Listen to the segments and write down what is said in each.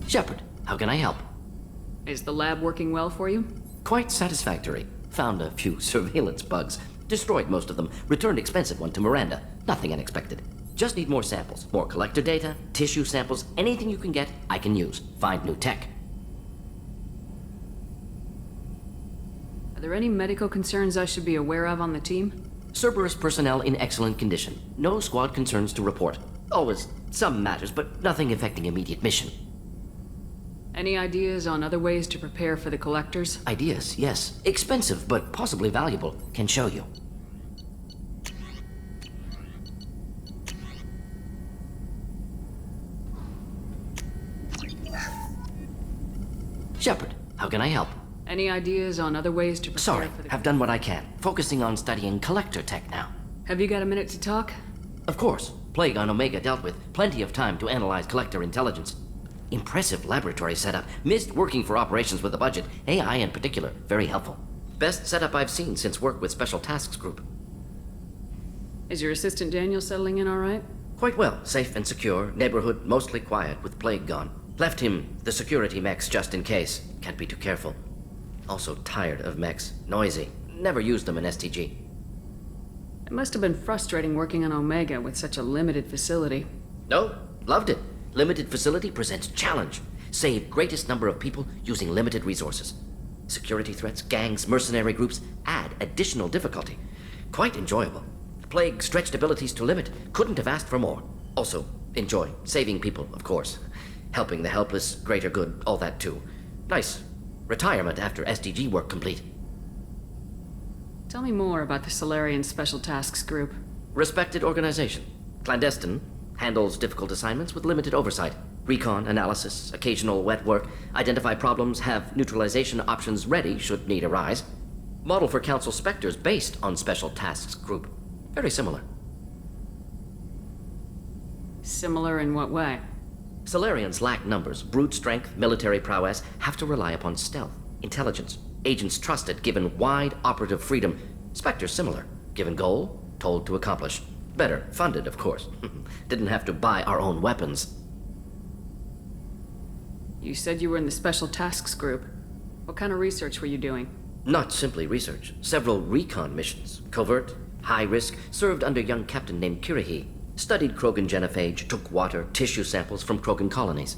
Shepard, how can I help? Is the lab working well for you? Quite satisfactory. Found a few surveillance bugs. Destroyed most of them. Returned expensive one to Miranda. Nothing unexpected. Just need more samples. More collector data, tissue samples, anything you can get, I can use. Find new tech. Are there any medical concerns I should be aware of on the team? Cerberus personnel in excellent condition. No squad concerns to report. Always some matters, but nothing affecting immediate mission. Any ideas on other ways to prepare for the collectors? Ideas, yes. Expensive, but possibly valuable. Can show you. Shepard, how can I help? Any ideas on other ways to prepare Sorry, for the... have done what I can. Focusing on studying collector tech now. Have you got a minute to talk? Of course. Plague on Omega dealt with. Plenty of time to analyze collector intelligence. Impressive laboratory setup. Missed working for operations with a budget. AI in particular. Very helpful. Best setup I've seen since work with Special Tasks Group. Is your assistant Daniel settling in all right? Quite well. Safe and secure. Neighborhood mostly quiet with Plague gone. Left him the security mechs just in case. Can't be too careful. Also tired of mechs. Noisy. Never used them in STG. It must have been frustrating working on Omega with such a limited facility. No, loved it. Limited facility presents challenge. Save greatest number of people using limited resources. Security threats, gangs, mercenary groups add additional difficulty. Quite enjoyable. Plague stretched abilities to limit. Couldn't have asked for more. Also, enjoy. Saving people, of course. Helping the helpless, greater good, all that too. Nice. Retirement after SDG work complete. Tell me more about the Salarian Special Tasks Group. Respected organization. Clandestine. Handles difficult assignments with limited oversight. Recon, analysis, occasional wet work. Identify problems, have neutralization options ready should need arise. Model for Council Spectres based on Special Tasks Group. Very similar. Similar in what way? Salarians lack numbers, brute strength, military prowess, have to rely upon stealth, intelligence. Agents trusted, given wide operative freedom. Spectres similar, given goal, told to accomplish. Better, funded, of course. Didn't have to buy our own weapons. You said you were in the Special Tasks Group. What kind of research were you doing? Not simply research. Several recon missions. Covert, high risk, served under a young captain named Kirahi. Studied Krogan genophage, took water, tissue samples from Krogan colonies.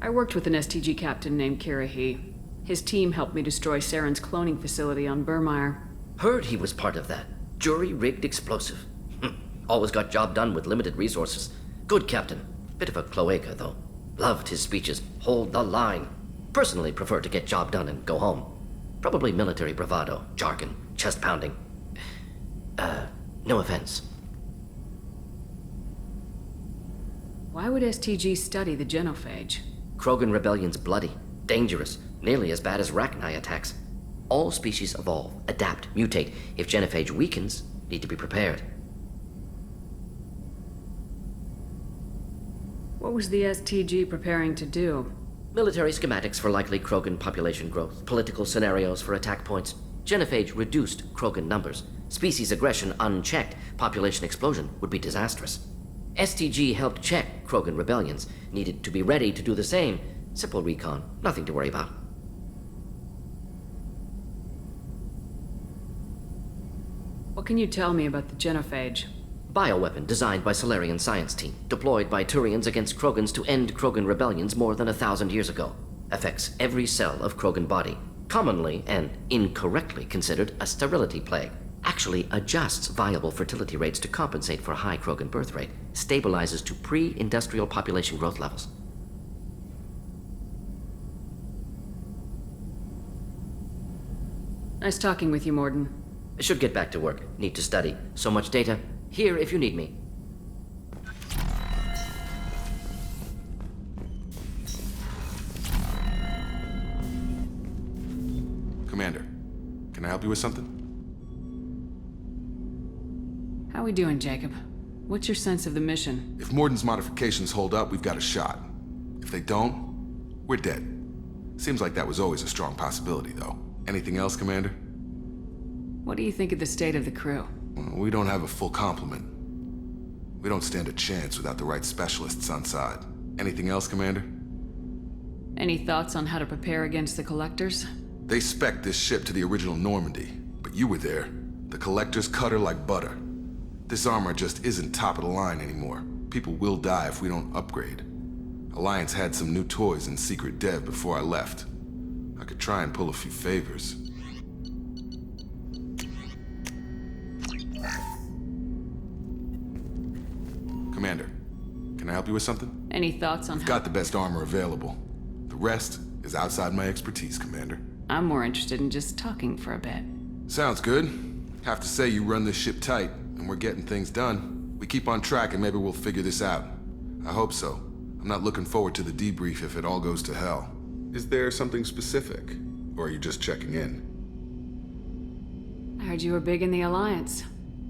I worked with an STG captain named Kirahi. His team helped me destroy Saren's cloning facility on Burmire. Heard he was part of that. Jury-rigged explosive. Always got job done with limited resources. Good captain. Bit of a cloaca, though. Loved his speeches. Hold the line. Personally prefer to get job done and go home. Probably military bravado, jargon, chest pounding. No offense. Why would STG study the genophage? Krogan rebellion's bloody, dangerous, nearly as bad as Rachni attacks. All species evolve, adapt, mutate. If genophage weakens, need to be prepared. What was the STG preparing to do? Military schematics for likely Krogan population growth, political scenarios for attack points. Genophage reduced Krogan numbers. Species aggression unchecked, population explosion would be disastrous. STG helped check Krogan rebellions, needed to be ready to do the same. Simple recon, nothing to worry about. What can you tell me about the genophage? Bioweapon designed by Salarian science team, deployed by Turians against Krogans to end Krogan rebellions more than 1,000 years ago. Affects every cell of Krogan body. Commonly and incorrectly considered a sterility plague. Actually adjusts viable fertility rates to compensate for a high Krogan birth rate. Stabilizes to pre-industrial population growth levels. Nice talking with you, Mordin. Should get back to work. Need to study. So much data. Here if you need me. Commander, can I help you with something? How we doing, Jacob? What's your sense of the mission? If Morden's modifications hold up, we've got a shot. If they don't, we're dead. Seems like that was always a strong possibility, though. Anything else, Commander? What do you think of the state of the crew? Well, we don't have a full complement. We don't stand a chance without the right specialists on side. Anything else, Commander? Any thoughts on how to prepare against the Collectors? They spec'd this ship to the original Normandy, but you were there. The Collectors cut her like butter. This armor just isn't top of the line anymore. People will die if we don't upgrade. Alliance had some new toys in secret dev before I left. I could try and pull a few favors. Commander, can I help you with something? Any thoughts on I've how... got the best armor available. The rest is outside my expertise, Commander. I'm more interested in just talking for a bit. Sounds good. Have to say you run this ship tight, and we're getting things done. We keep on track and maybe we'll figure this out. I hope so. I'm not looking forward to the debrief if it all goes to hell. Is there something specific? Or are you just checking in? I heard you were big in the Alliance.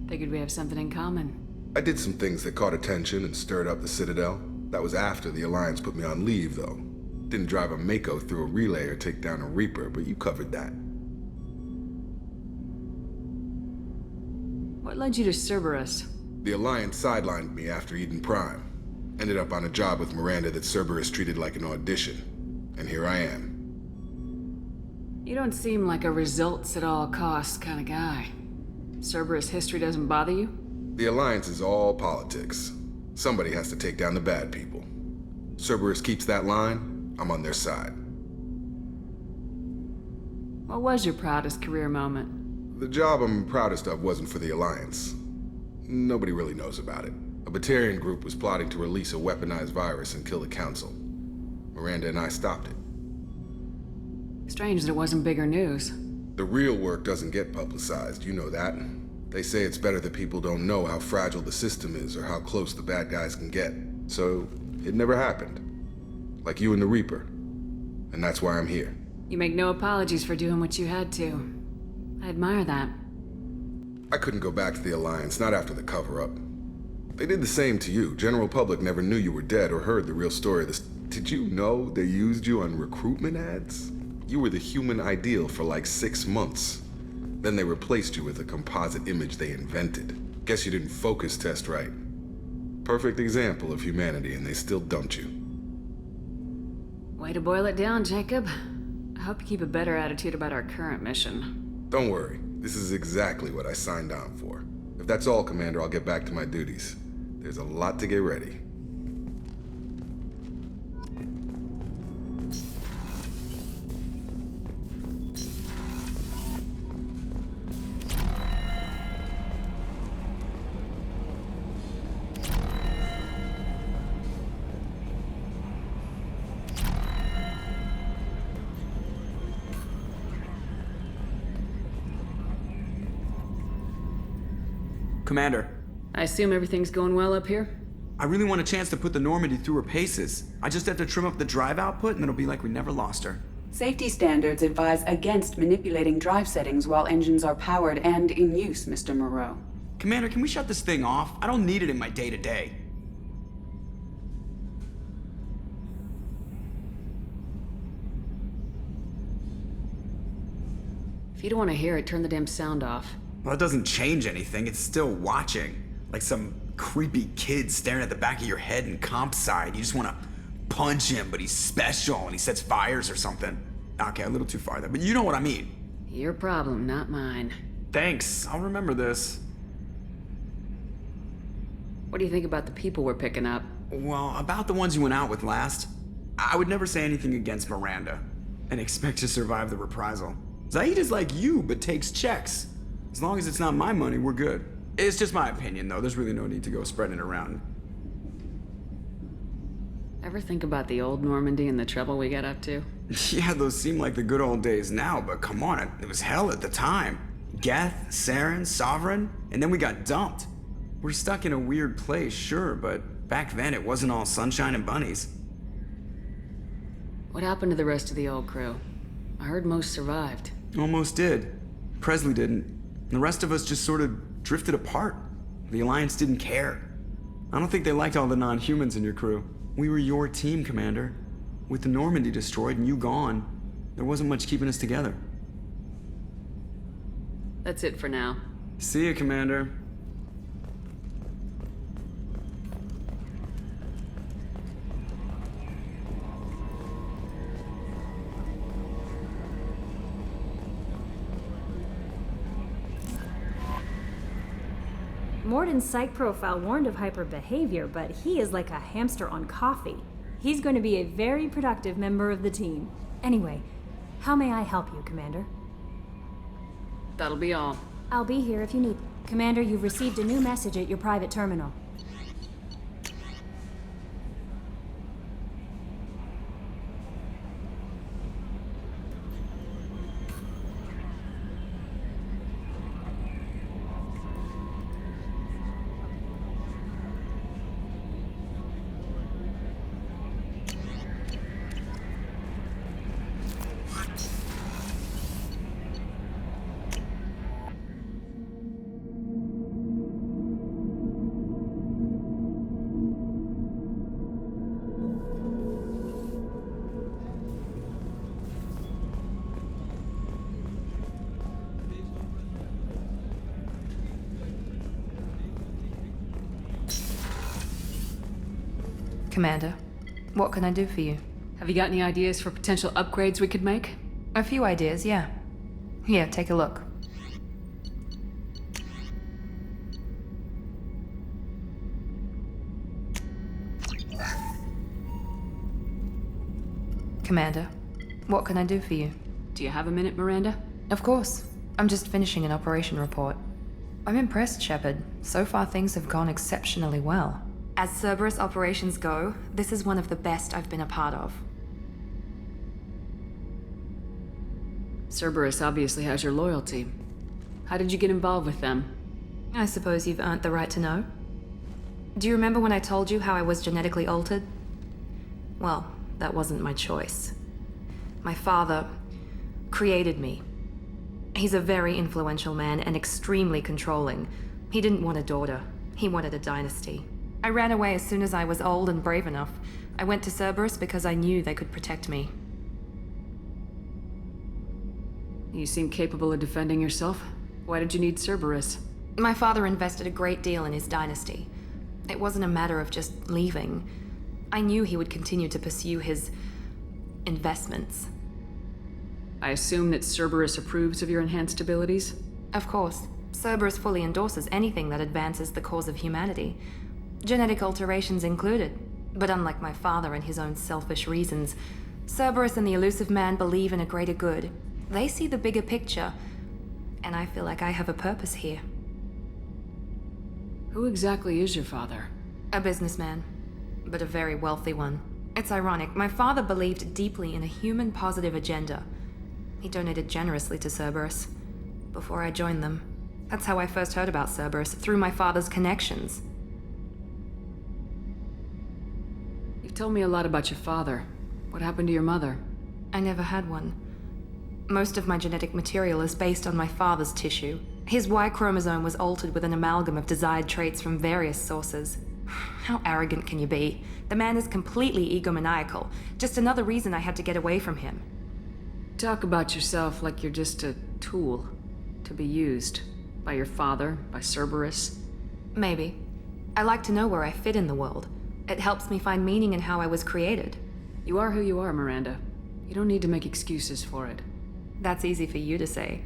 Figured we have something in common. I did some things that caught attention and stirred up the Citadel. That was after the Alliance put me on leave, though. Didn't drive a Mako through a relay or take down a Reaper, but you covered that. What led you to Cerberus? The Alliance sidelined me after Eden Prime. Ended up on a job with Miranda that Cerberus treated like an audition. And here I am. You don't seem like a results at all costs kind of guy. Cerberus history doesn't bother you? The Alliance is all politics. Somebody has to take down the bad people. Cerberus keeps that line, I'm on their side. What was your proudest career moment? The job I'm proudest of wasn't for the Alliance. Nobody really knows about it. A Batarian group was plotting to release a weaponized virus and kill the Council. Miranda and I stopped it. Strange that it wasn't bigger news. The real work doesn't get publicized, you know that. They say it's better that people don't know how fragile the system is or how close the bad guys can get. So, it never happened. Like you and the Reaper. And that's why I'm here. You make no apologies for doing what you had to. I admire that. I couldn't go back to the Alliance, not after the cover-up. They did the same to you. General public never knew you were dead or heard the real story of this. Did you know they used you on recruitment ads? You were the human ideal for like 6 months. Then they replaced you with a composite image they invented. Guess you didn't focus test right. Perfect example of humanity, and they still dumped you. Way to boil it down, Jacob. I hope you keep a better attitude about our current mission. Don't worry. This is exactly what I signed on for. If that's all, Commander, I'll get back to my duties. There's a lot to get ready. Commander, I assume everything's going well up here? I really want a chance to put the Normandy through her paces. I just have to trim up the drive output and it'll be like we never lost her. Safety standards advise against manipulating drive settings while engines are powered and in use, Mr. Moreau. Commander, can we shut this thing off? I don't need it in my day-to-day. If you don't want to hear it, turn the damn sound off. Well, it doesn't change anything. It's still watching. Like some creepy kid staring at the back of your head in comp side. You just want to punch him, but he's special and he sets fires or something. Okay, a little too far there, but you know what I mean. Your problem, not mine. Thanks, I'll remember this. What do you think about the people we're picking up? Well, about the ones you went out with last, I would never say anything against Miranda and expect to survive the reprisal. Zaid is like you, but takes checks. As long as it's not my money, we're good. It's just my opinion, though. There's really no need to go spreading it around. Ever think about the old Normandy and the trouble we got up to? Yeah, those seem like the good old days now, but come on, it was hell at the time. Geth, Saren, Sovereign, and then we got dumped. We're stuck in a weird place, sure, but back then it wasn't all sunshine and bunnies. What happened to the rest of the old crew? I heard most survived. Almost did. Presley didn't. The rest of us just sort of drifted apart. The Alliance didn't care. I don't think they liked all the non-humans in your crew. We were your team, Commander. With the Normandy destroyed and you gone, there wasn't much keeping us together. That's it for now. See ya, Commander. Warden's psych profile warned of hyperbehavior, but he is like a hamster on coffee. He's going to be a very productive member of the team. Anyway, how may I help you, Commander? That'll be all. I'll be here if you need. Commander, you've received a new message at your private terminal. Commander, what can I do for you? Have you got any ideas for potential upgrades we could make? A few ideas, yeah. Here, take a look. Commander, what can I do for you? Do you have a minute, Miranda? Of course. I'm just finishing an operation report. I'm impressed, Shepard. So far things have gone exceptionally well. As Cerberus operations go, this is one of the best I've been a part of. Cerberus obviously has your loyalty. How did you get involved with them? I suppose you've earned the right to know. Do you remember when I told you how I was genetically altered? Well, that wasn't my choice. My father created me. He's a very influential man and extremely controlling. He didn't want a daughter. He wanted a dynasty. I ran away as soon as I was old and brave enough. I went to Cerberus because I knew they could protect me. You seem capable of defending yourself. Why did you need Cerberus? My father invested a great deal in his dynasty. It wasn't a matter of just leaving. I knew he would continue to pursue his investments. I assume that Cerberus approves of your enhanced abilities? Of course. Cerberus fully endorses anything that advances the cause of humanity. Genetic alterations included. But unlike my father and his own selfish reasons, Cerberus and the Elusive Man believe in a greater good. They see the bigger picture, and I feel like I have a purpose here. Who exactly is your father? A businessman, but a very wealthy one. It's ironic, my father believed deeply in a human-positive agenda. He donated generously to Cerberus before I joined them. That's how I first heard about Cerberus, through my father's connections. You've told me a lot about your father. What happened to your mother? I never had one. Most of my genetic material is based on my father's tissue. His Y chromosome was altered with an amalgam of desired traits from various sources. How arrogant can you be? The man is completely egomaniacal. Just another reason I had to get away from him. Talk about yourself like you're just a tool to be used by your father, by Cerberus. Maybe. I like to know where I fit in the world. It helps me find meaning in how I was created. You are who you are, Miranda. You don't need to make excuses for it. That's easy for you to say.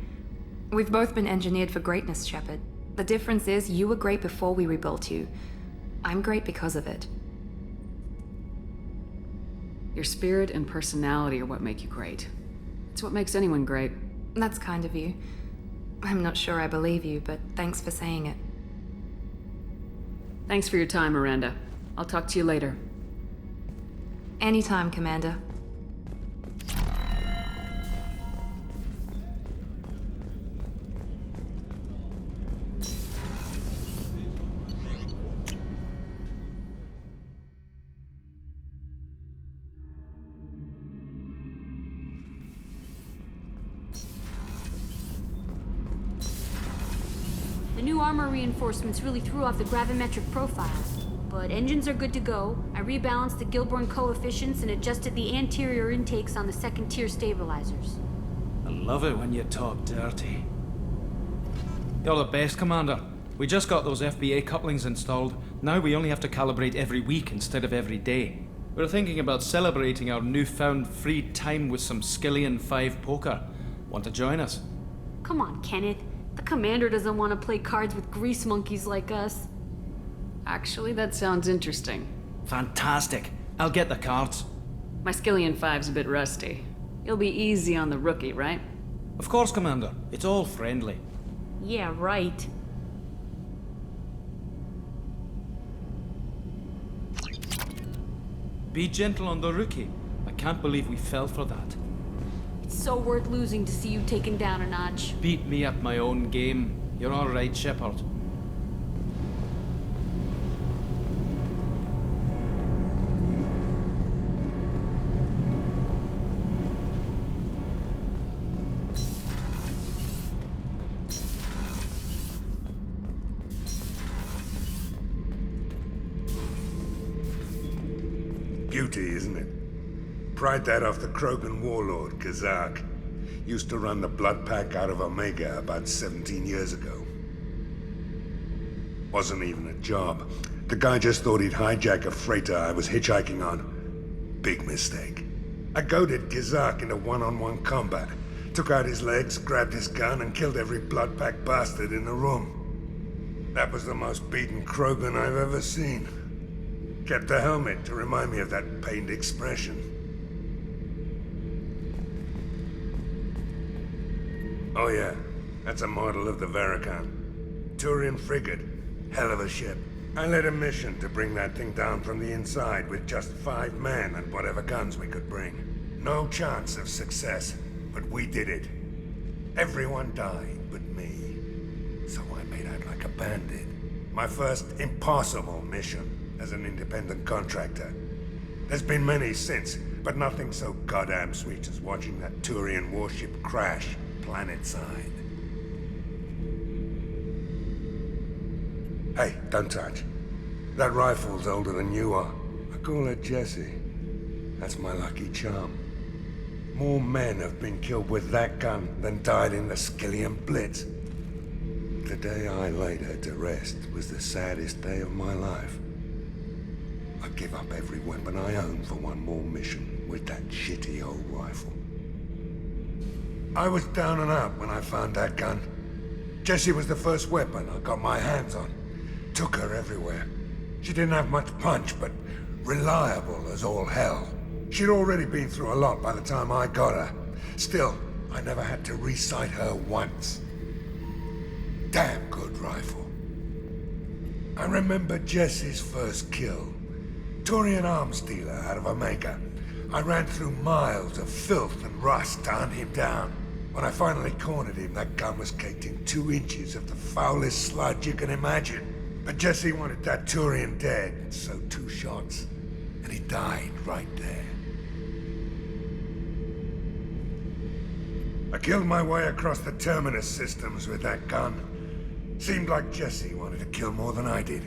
We've both been engineered for greatness, Shepard. The difference is you were great before we rebuilt you. I'm great because of it. Your spirit and personality are what make you great. It's what makes anyone great. That's kind of you. I'm not sure I believe you, but thanks for saying it. Thanks for your time, Miranda. I'll talk to you later. Anytime, Commander. The new armor reinforcements really threw off the gravimetric profile. But engines are good to go. I rebalanced the Gilborn coefficients and adjusted the anterior intakes on the second-tier stabilizers. I love it when you talk dirty. You're the best, Commander. We just got those FBA couplings installed. Now we only have to calibrate every week instead of every day. We're thinking about celebrating our newfound free time with some Skillian 5 poker. Want to join us? Come on, Kenneth. The commander doesn't want to play cards with grease monkeys like us. Actually, that sounds interesting. Fantastic. I'll get the cards. My Skillion 5's a bit rusty. You'll be easy on the rookie, right? Of course, Commander. It's all friendly. Yeah, right. Be gentle on the rookie. I can't believe we fell for that. It's so worth losing to see you taken down a notch. Beat me at my own game. You're all right, Shepard. Beauty, isn't it? Pried that off the Krogan warlord, Kazak. Used to run the Blood Pack out of Omega about 17 years ago. Wasn't even a job. The guy just thought he'd hijack a freighter I was hitchhiking on. Big mistake. I goaded Kazak into one-on-one combat. Took out his legs, grabbed his gun, and killed every Blood Pack bastard in the room. That was the most beaten Krogan I've ever seen. Kept the helmet to remind me of that pained expression. Oh yeah, that's a model of the Veracon. Turian frigate. Hell of a ship. I led a mission to bring that thing down from the inside with just 5 men and whatever guns we could bring. No chance of success, but we did it. Everyone died but me. So I made out like a bandit. My first impossible mission as an independent contractor. There's been many since, but nothing so goddamn sweet as watching that Turian warship crash planetside. Hey, don't touch. That rifle's older than you are. I call it Jesse. That's my lucky charm. More men have been killed with that gun than died in the Skillion Blitz. The day I laid her to rest was the saddest day of my life. I'd give up every weapon I own for one more mission with that shitty old rifle. I was down and out when I found that gun. Jesse was the first weapon I got my hands on. Took her everywhere. She didn't have much punch, but reliable as all hell. She'd already been through a lot by the time I got her. Still, I never had to re-sight her once. Damn good rifle. I remember Jesse's first kill. Turian arms dealer out of Omega. I ran through miles of filth and rust to hunt him down. When I finally cornered him, that gun was caked in 2 inches of the foulest sludge you can imagine. But Jesse wanted that Turian dead, so 2 shots. And he died right there. I killed my way across the Terminus systems with that gun. Seemed like Jesse wanted to kill more than I did.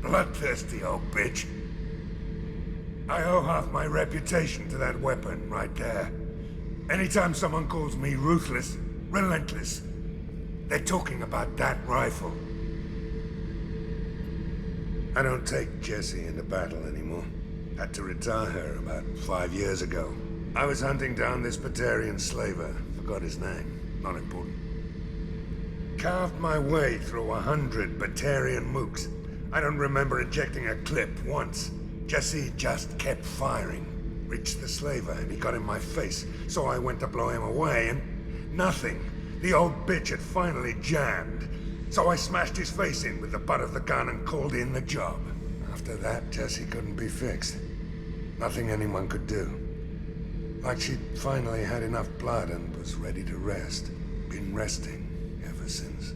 Bloodthirsty old bitch. I owe half my reputation to that weapon right there. Anytime someone calls me ruthless, relentless, they're talking about that rifle. I don't take Jessie into battle anymore. Had to retire her about 5 years ago. I was hunting down this Batarian slaver. Forgot his name. Not important. Carved my way through 100 Batarian mooks. I don't remember ejecting a clip once. Jesse just kept firing. Reached the slaver and he got in my face, so I went to blow him away and nothing. The old bitch had finally jammed. So I smashed his face in with the butt of the gun and called in the job. After that, Jesse couldn't be fixed. Nothing anyone could do. Like she'd finally had enough blood and was ready to rest. Been resting ever since.